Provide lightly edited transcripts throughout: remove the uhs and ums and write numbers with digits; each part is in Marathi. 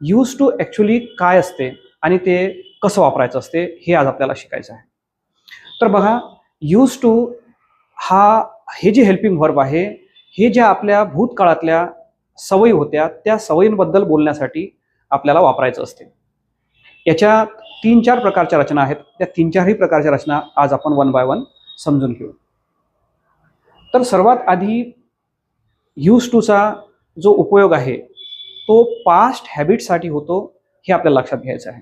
यूज टू ॲक्च्युली काय असते आणि ते कसं वापरायचं असते हे आज आपल्याला शिकायचं आहे. तर बघा, यूज टू हे जे हेल्पिंग व्हर्ब आहे, हे ज्या आपल्या भूतकाळातल्या सवयी होत्या त्या सवयींबद्दल बोलण्यासाठी आपल्याला वापरायचं असते. याच्या 3-4 प्रकारच्या रचना आहेत. त्या 3-4ही प्रकारच्या रचना आज आपण वन बाय वन समजून घेऊ. तर सर्वात आधी यूज टूचा जो उपयोग आहे तो पास्ट हॅबिटसाठी होतो हे आपल्याला लक्षात घ्यायचं आहे.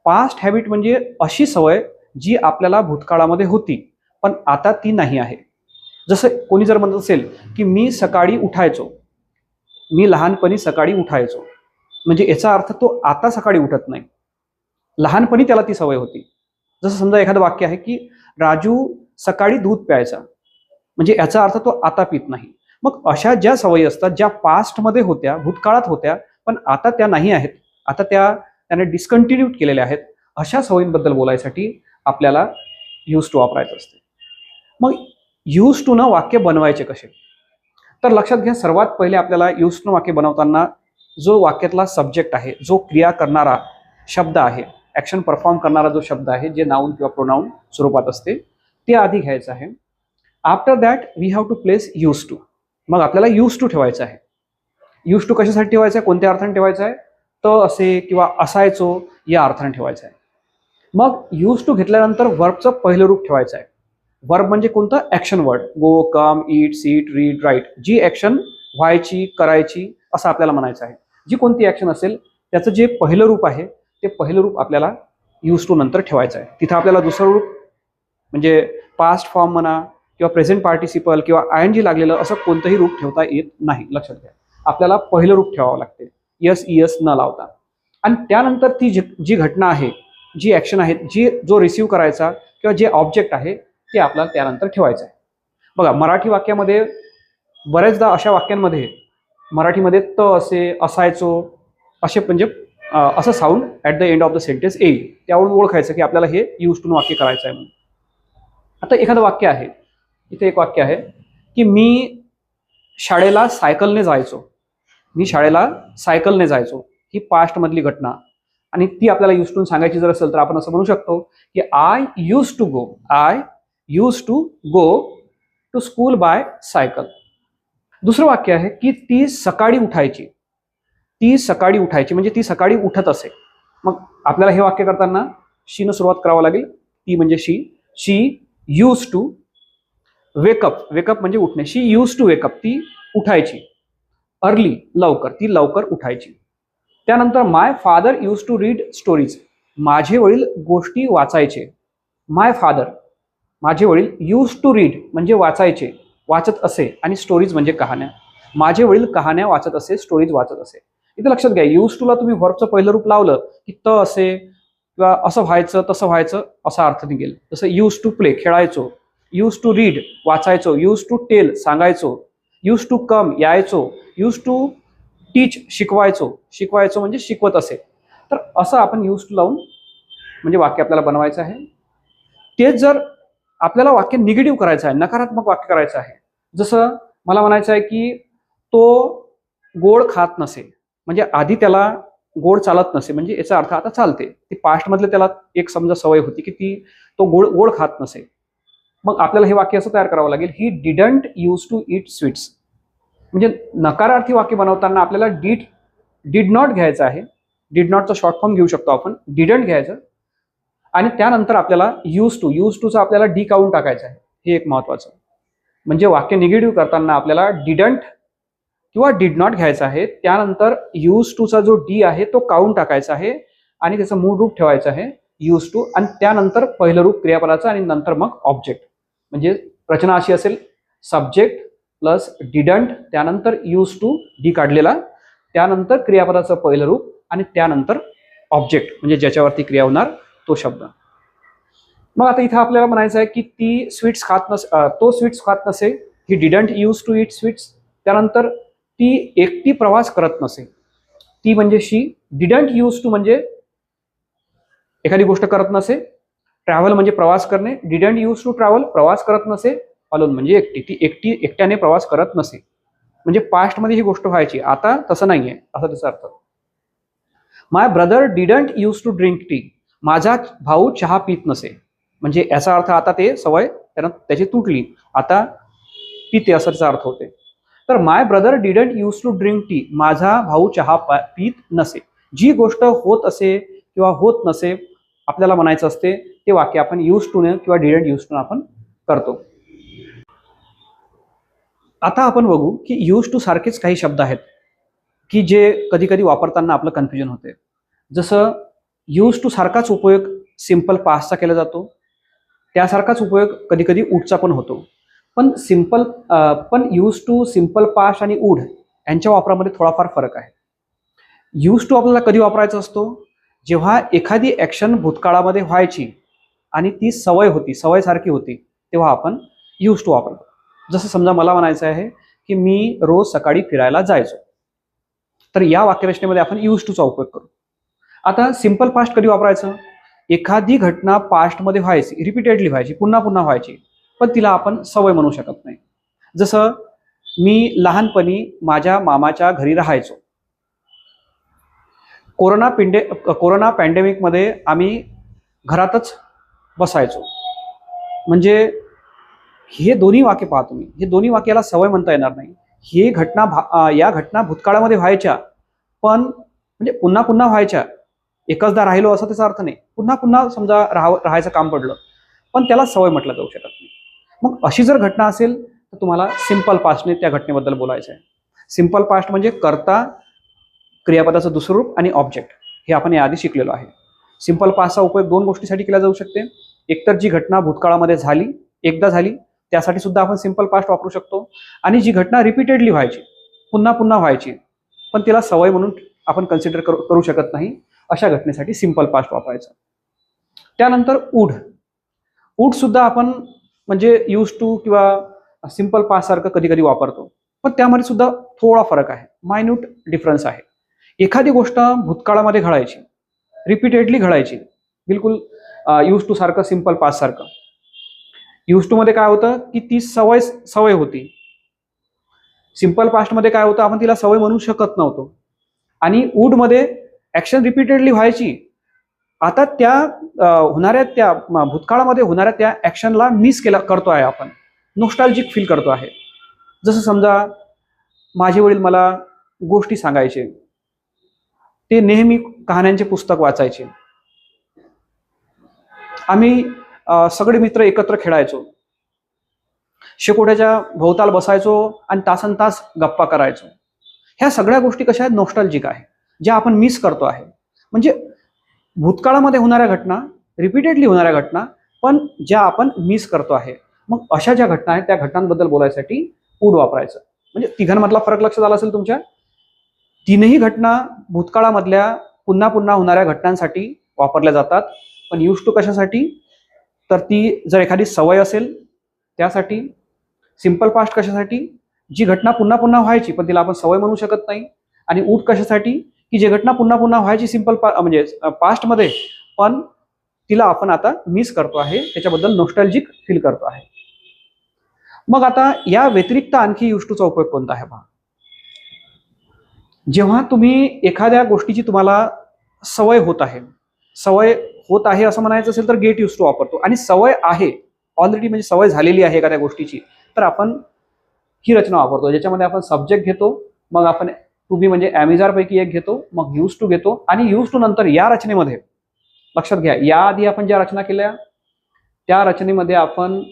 पास्ट हॅबिट म्हणजे अशी सवय जी आपल्याला भूतकाळामध्ये होती पण आता ती नाही आहे. जसं कोणी जर म्हणत असेल की मी सकाळी उठायचो, मी लहानपणी सकाळी उठायचो, म्हणजे याचा अर्थ तो आता सकाळी उठत नाही, लहानपणी त्याला ती सवय होती. जसं समजा एखादं वाक्य आहे की राजू सकाळी दूध प्यायचा, म्हणजे याचा अर्थ तो आता पित नाही. मग अशा ज्या सवयी असतात ज्या पास्टमध्ये होत्या, भूतकाळात होत्या पण आता त्या नाही आहेत, आता त्याने डिस्कंटिन्यू केलेल्या आहेत, अशा सवयींबद्दल बोलायसाठी आपल्याला यूज टू वापरायचं असते. मग यूज टू न वाक्य बनवायचे कसे? तर लक्षात घ्या, सर्वात पहिले आपल्याला यूज टू वाक्य बनवताना जो वाक्यातला सब्जेक्ट आहे, जो क्रिया करणारा शब्द आहे, ऍक्शन परफॉर्म करणारा जो शब्द आहे, जे नाउन किंवा प्रोनाउन स्वरूपात असते, ते आधी घ्यायचं आहे. After that we have to place use to. मग आपल्याला यूज टू ठेवायचं आहे. यूज टू कशासाठी ठेवायचं आहे, कोणत्या अर्थाने ठेवायचं आहे? तर असे किंवा असायचो या अर्थाने ठेवायचं आहे. मग यूज टू घेतल्यानंतर वर्बचं पहिलं रूप ठेवायचं आहे. वर्ब म्हणजे कोणतं? Action word. Go, come, eat, sit, read, write. जी ऍक्शन व्हायची, करायची असं आपल्याला म्हणायचं आहे. जी कोणती ऍक्शन असेल त्याचं जे पहिलं रूप आहे ते पहिलं रूप आपल्याला यूज टू नंतर ठेवायचं आहे. तिथं आपल्याला दुसरं रूप म्हणजे पास्ट फॉर्म म्हणा किंवा प्रेझेंट पार्टिसिपल किंवा ING लागलेलं असं कोणतंही रूप ठेवता येत नाही. लक्षात घ्या, आपल्याला पहिलं रूप ठेवावं लागते, यस इयस न लावता. आणि त्यानंतर ती जी घटना आहे, जी ऍक्शन आहे, जो रिसीव्ह करायचा किंवा जे ऑब्जेक्ट आहे ते आपल्याला त्यानंतर ठेवायचं आहे. बघा, मराठी वाक्यामध्ये बऱ्याचदा अशा वाक्यांमध्ये मराठीमध्ये त असे, असायचो असे म्हणजे असं sound at the end of the sentence येईल. त्यावरून ओळखायचं की आपल्याला हे यूज टू वाक्य करायचं आहे म्हणून. आता एखादं वाक्य आहे, इथे एक वाक्य आहे की मी शाळेला सायकलने जायचो. मी शाळेला सायकलने जायचो, ही पास्ट मधली घटना. आणि ती आपल्याला यूज टू सांगायची जर असेल तर आपण असं म्हणू शकतो की I use to go to school by cycle. दुसरं वाक्य आहे की ती सकाळी उठायची. म्हणजे ती सकाळी उठत असे. मग आपल्याला हे वाक्य करताना शी न सुरुवात करावं लागेल. ती म्हणजे शी यूज टू वेकअप म्हणजे उठणे. शी यूज टू वेकअप, ती उठायची. अर्ली, लवकर, ती लवकर उठायची. त्यानंतर my father use to read stories. माझे वडील गोष्टी वाचायचे. माझे वडील यूज टू रीड म्हणजे वाचायचे, वाचत असे. आणि स्टोरीज म्हणजे कहाण्या. माझे वडील कहाण्या वाचत असे, स्टोरीज वाचत असे. इथे लक्षात घ्या, यूज टूला तुम्ही व्हर्बचं पहिलं रूप लावलं की त असे किंवा असं व्हायचं, तसं व्हायचं असा अर्थ निघेल. जसं यूज टू प्ले, खेळायचो. यूज टू रीड, वाचायचो. यूज टू टेल, सांगायचो. यूज टू कम, यायचो. यूज टू टीच, शिकवायचो म्हणजे शिकवत असे. तर असं आपण यूज टू लावून म्हणजे वाक्य आपल्याला बनवायचं आहे. तेच जर आपल्याला वाक्य निगेटिव्ह करायचं आहे, नकारात्मक वाक्य करायचं आहे, जसं मला म्हणायचं आहे की तो गोड खात नसे, म्हणजे आधी त्याला गोड चालत नसे, म्हणजे याचा अर्थ आता चालते. ती पास्ट मधले त्याला एक समजा सवय होती की तो गोड खात नसे. मग आपल्याला हे वाक्य असं तयार करावं लागेल, he didn't use to eat sweets. म्हणजे नकारार्थी वाक्य बनवताना आपल्याला डिड नॉट घ्यायचं आहे. डिड नॉटचा शॉर्ट फॉर्म घेऊ शकतो आपण, डिडंट घ्यायचं. आणि त्यानंतर आपल्याला यूज टूचा आपल्याला डी काउंट टाकायचं आहे. हे एक महत्वाचं. म्हणजे वाक्य निगेटिव्ह करताना आपल्याला डिडंट किंवा डिड नॉट घ्यायचं आहे. त्यानंतर यूज टूचा जो डी आहे तो काउंट टाकायचा आहे आणि त्याचं मूळ रूप ठेवायचं आहे यूज टू. आणि त्यानंतर पहिलं रूप क्रियापदाचं आणि नंतर मग ऑब्जेक्ट. म्हणजे रचना अशी असेल, सब्जेक्ट प्लस डिडंट, त्यानंतर यूज टू डी काढलेला, त्यानंतर क्रियापदाचं पहिलं रूप आणि त्यानंतर ऑब्जेक्ट म्हणजे ज्याच्यावरती क्रिया होणार तो शब्द. मग आता इथं आपल्याला म्हणायचं आहे की तो स्वीट्स खात नसे. He didn't use to eat sweets. त्यानंतर ती एकटी प्रवास करत नसे. ती म्हणजे शी. डिडंट यूज टू म्हणजे एखादी गोष्ट करत नसे. ट्रॅव्हल म्हणजे प्रवास करणे. डिडंट यूज टू ट्रॅव्हल, प्रवास करत नसे. अलोन म्हणजे एकटी, ती एकट्याने प्रवास करत नसे. म्हणजे पास्ट मध्ये ही गोष्ट व्हायची, आता तसं नाहीये असा त्याचा अर्थ. My brother didn't use to drink tea. माझा भाऊ चहा पित नसे. म्हणजे याचा अर्थ आता ते सवय त्याची तुटली, आता पिते असाचा अर्थ होते. तर my brother didn't use to drink tea. माझा भाऊ चहा पित नसे. जी गोष्ट होत असे किंवा होत नसे आपल्याला म्हणायचं असते ते वाक्य आपण यूज टू ने किंवा डिडंट यूज टू आपण करतो. आता आपण बघू की यूज टू सारखेच काही शब्द आहेत की जे कधी कधी वापरताना आपलं कन्फ्युजन होते. जसं यूज टू सारखाच उपयोग सिंपल पास्टचा केला जातो, त्यासारखाच उपयोग कधी कधी उडचा पण होतो. पण यूज टू सिंपल पास्ट आणि उड यांच्या वापरामध्ये थोडाफार फरक आहे. यूज टू आपल्याला कधी वापरायचा असतो, जेव्हा एखादी ॲक्शन भूतकाळामध्ये व्हायची आणि ती सवय होती, सवयसारखी होती, तेव्हा आपण यूज टू वापरतो. जसं समजा मला म्हणायचं आहे की मी रोज सकाळी फिरायला जायचो, तर या वाक्यरचनेमध्ये आपण यूज टूचा उपयोग करू. आता सिंपल पास्ट कधी वापरायचं, एखादी घटना पास्टमध्ये व्हायची, रिपीटेडली व्हायची, पुन्हा पुन्हा व्हायची, पण तिला आपण सवय म्हणू शकत नाही. जसं मी लहानपणी माझ्या मामाच्या घरी राहायचो. कोरोना पॅन्डेमिकमध्ये आम्ही घरातच बसायचो. म्हणजे हे दोन्ही वाक्य पहा तुम्ही, हे दोन्ही वाक्याला सवय म्हणता येणार नाही. या घटना भूतकाळामध्ये व्हायच्या, पण म्हणजे पुन्हा पुन्हा व्हायच्या. एकचदा राहिलो असं त्याचा अर्थ नाही. पुन्हा पुन्हा समजा राहायचं काम पडलं, पण त्याला सवय म्हटलं जाऊ शकत नाही. मग अशी जर घटना असेल तर तुम्हाला सिंपल पास्टने त्या घटनेबद्दल बोलायचं आहे. सिंपल पास्ट म्हणजे कर्ता, क्रियापदाचं दुसरं रूप आणि ऑब्जेक्ट, हे आपण याआधी शिकलेलो आहे. सिंपल पास्टचा उपयोग दोन गोष्टीसाठी केला जाऊ शकते. एकतर जी घटना भूतकाळामध्ये झाली, एकदा झाली, त्यासाठी सुद्धा आपण सिंपल पास्ट वापरू शकतो. आणि जी घटना रिपीटेडली व्हायची, पुन्हा पुन्हा व्हायची, पण तिला सवय म्हणून आपण कन्सिडर करू शकत नाही, अशा घटनेसाठी सिंपल पास्ट वापरायचं. त्यानंतर उड सुद्धा आपण म्हणजे यूज टू किंवा सिंपल पास्ट सारखं कधी कधी वापरतो, पण त्यामध्ये सुद्धा थोडा फरक आहे, मायन्यूट डिफरन्स आहे. एखादी गोष्ट भूतकाळामध्ये घडायची, रिपीटेडली घडायची, बिलकुल यूज टू सारखं, सिंपल पास्ट सारखं. यूज टू मध्ये काय होतं की ती सवय होती. सिंपल पास्टमध्ये काय होतं, आपण तिला सवय म्हणू शकत नव्हतो. आणि वूड मध्ये ऍक्शन रिपीटेडली व्हायची, आता त्या भूतकाळामध्ये होणाऱ्या त्या ऍक्शनला मिस करतो आहे आपण, नॉस्टॅल्जिक फील करतो आहे. जसं समजा माझे वडील मला गोष्टी सांगायचे, ते नेहमी कहाण्यांचे पुस्तक वाचायचे, आम्ही सगळे मित्र एकत्र खेळायचो, शेकोट्याच्या भोवताल बसायचो आणि तासनतास गप्पा करायचो. ह्या सगळ्या गोष्टी कशा आहेत, नॉस्टॅल्जिक आहे, ज्या आपण मिस करतो आहे. म्हणजे भूतकाळामध्ये होणाऱ्या घटना, रिपीटेडली होणाऱ्या घटना, पण ज्या आपण मिस करतो आहे. मग अशा ज्या घटना आहेत त्या घटनांबद्दल बोलायसाठी वूड वापरायचं. म्हणजे तिघांमधला फरक लक्षात आला असेल तुमच्या. तीनही घटना भूतकाळामधल्या पुन्हा पुन्हा होणाऱ्या घटनांसाठी वापरल्या जातात, पण यूज टू कशासाठी, तर ती जर एखादी सवय असेल त्यासाठी. सिंपल पास्ट कशासाठी, जी घटना पुन्हा पुन्हा व्हायची पण तिला आपण सवय म्हणू शकत नाही. आणि वूड कशासाठी, की जी घटना पुन्हा पुन्हा व्हायची सिंपल म्हणजे पास्टमध्ये, पण तिला आपण आता मिस करतो आहे, त्याच्याबद्दल नॉस्टॅल्जिक फील करतो आहे. मग आता या व्यतिरिक्त आणखी यूज टूचा उपयोग कोणता आहे पहा. जेव्हा तुम्ही एखाद्या गोष्टीची तुम्हाला सवय होत आहे असं म्हणायचं असेल तर गेट यूज टू वापरतो. आणि सवय आहे ऑलरेडी, म्हणजे सवय झालेली आहे एखाद्या गोष्टीची, तर आपण ही रचना वापरतो, ज्याच्यामध्ये आपण सब्जेक्ट घेतो, मग आपण टू बी म्हणजे ॲमिजार पैकी एक घेतो, मग यूज टू घेतो. आणि यूज टू नंतर या रचनेमध्ये लक्षात घ्या, याआधी आपण ज्या रचना केल्या त्या रचनेमध्ये आपण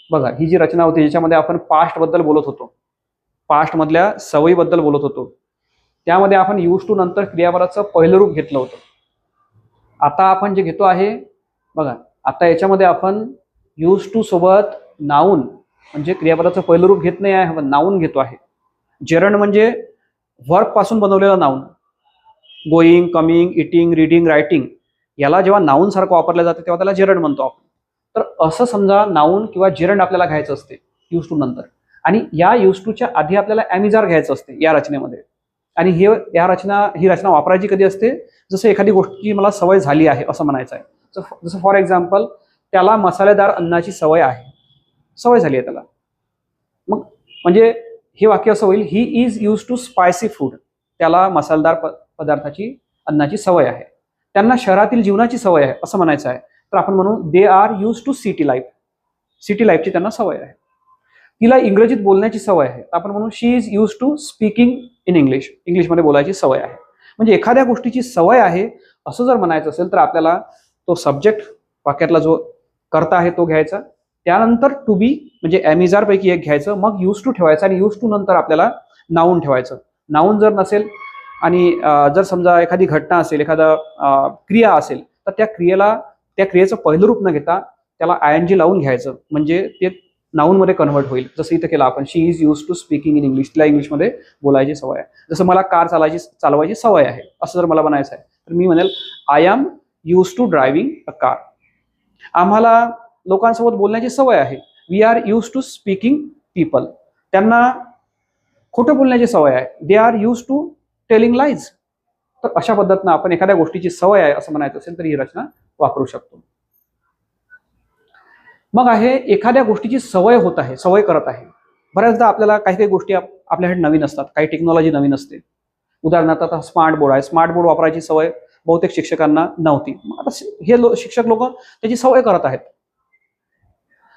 बघा, ही जी रचना होती ज्याच्यामध्ये आपण पास्ट बद्दल बोलत होतो, पास्ट मधल्या सवयीबद्दल बोलत होतो, त्यामध्ये आपण यूज टू नंतर क्रियापदाचं पहिलं रूप घेतलं होतं. आता आपण जे घेतो आहे बघा, आता याच्यामध्ये आपण यूज टू सोबत नाऊन म्हणजे क्रियापदाचं पहिलं रूप घेत नाही आहे, आपण नाऊन घेतो आहे. जेरंड म्हणजे वर्क पासून बनवलेला noun, going, coming, eating, reading, writing, याला जेव्हा नाऊन सारखं वापरलं जातं तेव्हा त्याला जेरंड म्हणतो आपण. तर असं समजा नाऊन किंवा जेरंड आपल्याला घ्यायचं असते यूज टू नंतर, आणि या यूज टूच्या आधी आपल्याला ॲमिजार घ्यायचं असते या रचनेमध्ये. आणि ही रचना वापरायची कधी असते, जसं एखादी गोष्टी मला सवय झाली आहे असं म्हणायचं आहे. जसं फॉर एक्झाम्पल, त्याला मसालेदार अन्नाची सवय आहे, सवय झाली आहे त्याला. मग म्हणजे हे वाक्य असं होईल, he is use to spicy food, त्याला मसालेदार पदार्थाची अन्नाची सवय आहे. त्यांना शहरातील जीवनाची सवय आहे असं म्हणायचं आहे, तर आपण म्हणू they are use to city life. City लाईफची त्यांना सवय आहे. तिला इंग्रजीत बोलण्याची सवय आहे, आपण म्हणू she is use to speaking in English. इंग्लिशमध्ये बोलायची सवय आहे. म्हणजे एखाद्या गोष्टीची सवय आहे असं जर म्हणायचं असेल तर आपल्याला तो सब्जेक्ट वाक्यातला जो कर्ता आहे तो घ्यायचा, त्यानंतर टू बी म्हणजे एमिजार पैकी एक घ्यायचं, मग यूज टू ठेवायचं आणि यूज टू नंतर आपल्याला नाऊन ठेवायचं. नाऊन जर नसेल आणि जर समजा एखादी घटना असेल, एखादा क्रिया असेल, तर त्या क्रियेचं पहिलं रूप न घेता त्याला ING लावून घ्यायचं, म्हणजे ते नाऊन मध्ये कन्व्हर्ट होईल. जसं इथं केलं आपण, she is use to speaking in English. तिला इंग्लिशमध्ये बोलायची सवय आहे. जसं मला कार चालवायची सवय आहे असं जर मला म्हणायचं आहे तर मी म्हणेल I am use to driving a car. आम्हाला लोकांसोबत बोलण्याची सवय आहे. We are use to speaking people. त्यांना खोटं बोलण्याची सवय आहे. They are use to telling lies. तर अशा पद्धतीनं आपण एखाद्या गोष्टीची सवय आहे असं म्हणायचं असेल तर ही रचना वापरू शकतो. मग आहे एखाद्या गोष्टीची सवय होत आहे, सवय करत आहे. बऱ्याचदा आपल्याला काही काही गोष्टी आपल्याकडे नवीन असतात, काही टेक्नॉलॉजी नवीन असते. उदाहरणार्थ आता स्मार्ट बोर्ड आहे. स्मार्ट बोर्ड वापरायची सवय बहुतेक शिक्षकांना नव्हती. आता हे शिक्षक लोक त्याची सवय करत आहेत.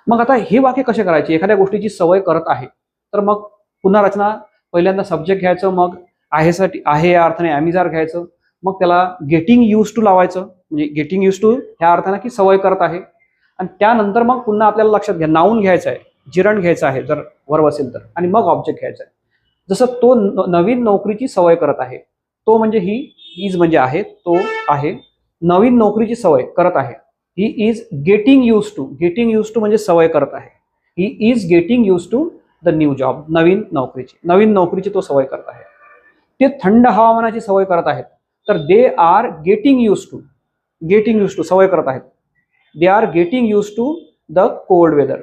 मग आता हे वाक्य कसे करायचे? एखाद्या गोष्टीची सवय करत आहे तर मग पुन्हा रचना पहिल्यांदा सब्जेक्ट घ्यायचं, मग आहे या अर्थाने एमिजार घ्यायचं, मग त्याला गेटिंग यूज टू लावायचं, म्हणजे गेटिंग यूज टू ह्या अर्थाने की सवय करत आहे. आणि त्यानंतर मग पुन्हा आपल्याला लक्षात घ्या नाऊन घ्यायचं आहे, जिरण घ्यायचं आहे जर वर्ब असेल तर, आणि मग ऑब्जेक्ट घ्यायचा आहे. जसं तो नवीन नोकरीची सवय करत आहे, तो म्हणजे ही इज म्हणजे आहे, तो आहे. नवीन नोकरीची सवय करत आहे, he is getting use to. Getting use to म्हणजे सवय करत आहे. He is getting use to the new job. नवीन नोकरीची तो सवय करत आहे. ते थंड हवामानाची सवय करत आहेत, तर they are getting use to सवय करत आहेत. They are getting use to the cold weather.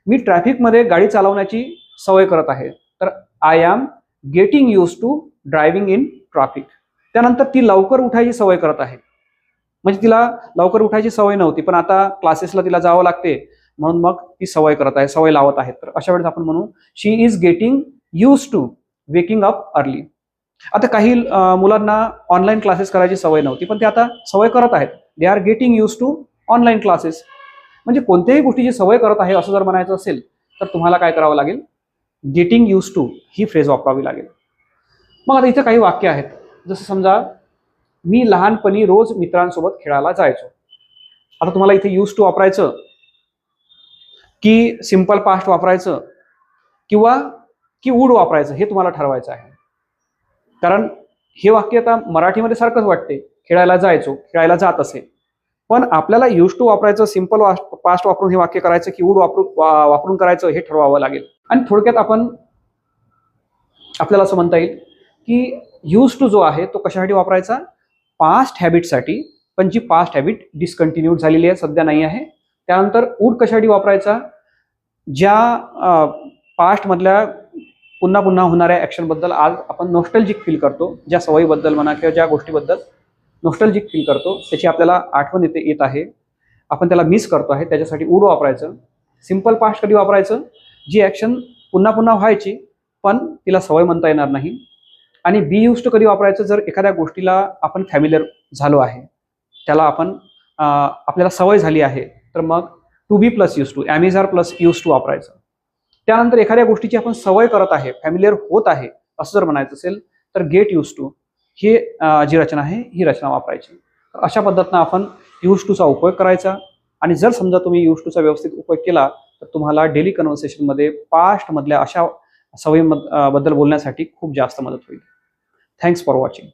मी ट्रॅफिकमध्ये गाडी चालवण्याची सवय करत आहे, तर I am getting use to driving in traffic. त्यानंतर ती लवकर उठायची सवय करत आहे, म्हणजे तिला लवकर उठायची सवय नव्हती पण आता क्लासेसला तिला जावं लागते म्हणून मग ती सवय करत आहे, सवय लावत आहे. तर अशा वेळेस आपण म्हणू she is getting use to waking up early. आता काही मुलांना ऑनलाईन क्लासेस करायची सवय नव्हती पण ते आता सवय करत आहेत. They are getting use to online classes. म्हणजे कोणत्याही गोष्टीची सवय करत आहे असं जर म्हणायचं असेल तर तुम्हाला काय करावं लागेल? गेटिंग यूज टू ही फ्रेज वापरावी लागेल. मग आता इथे काही वाक्य आहेत, जसं समजा मी लहानपणी रोज मित्रांसोबत खेळायला जायचो. आता तुम्हाला इथे यूज टू वापरायचं की सिंपल पास्ट वापरायचं किंवा वूड वापरायचं हे तुम्हाला ठरवायचं आहे. कारण हे वाक्य आता मराठीमध्ये सारखंच वाटते, खेळायला जायचो, खेळायला जात असे, पण आपल्याला यूज टू वापरायचं, सिंपल पास्ट वापरून हे वाक्य करायचं की वूड वापरून करायचं हे ठरवावं लागेल. आणि थोडक्यात आपल्याला असं म्हणता येईल की यूज टू जो आहे तो कशासाठी वापरायचा? पास्ट हॅबिटसाठी, पण जी पास्ट हॅबिट डिस्कंटिन्यूड झालेली आहे, सध्या नाही आहे. त्यानंतर वूड कशासाठी वापरायचा? ज्या पास्ट मधल्या पुन्हा पुन्हा होणाऱ्या ऍक्शन बद्दल आज आपण नॉस्टॅल्जिक फील करतो, ज्या सवयीबद्दल म्हणा किंवा ज्या गोष्टीबद्दल नॉस्टॅल्जिक फील करतो त्याची आपल्याला आठवण येत आहे, आपण त्याला मिस करतो आहे, त्याच्यासाठी वूड वापरायचं. सिंपल पास्ट कधी वापरायचं? जी ऍक्शन पुन्हा पुन्हा व्हायची पण तिला सवय म्हणता येणार नाही. आणि बी यूज टू कधी वापरायचं? जर एखाद्या गोष्टीला आपण फॅमिलियर झालो आहे, त्याला आपल्याला सवय झाली आहे, तर मग to be plus use to, एमिजार प्लस यूज टू वापरायचं. त्यानंतर एखाद्या गोष्टीची आपण सवय करत आहे, फॅमिलियर होत आहे असं जर म्हणायचं असेल तर गेट यूज टू ही जी रचना आहे ही रचना वापरायची. अशा पद्धतीनं आपण यूज टूचा उपयोग करायचा. आणि जर समजा तुम्ही यूज टूचा व्यवस्थित उपयोग केला तर तुम्हाला डेली कन्व्हर्सेशनमध्ये पास्ट मधल्या अशा सवयीबद्दल बोलण्यासाठी खूप जास्त मदत होईल. Thanks for watching.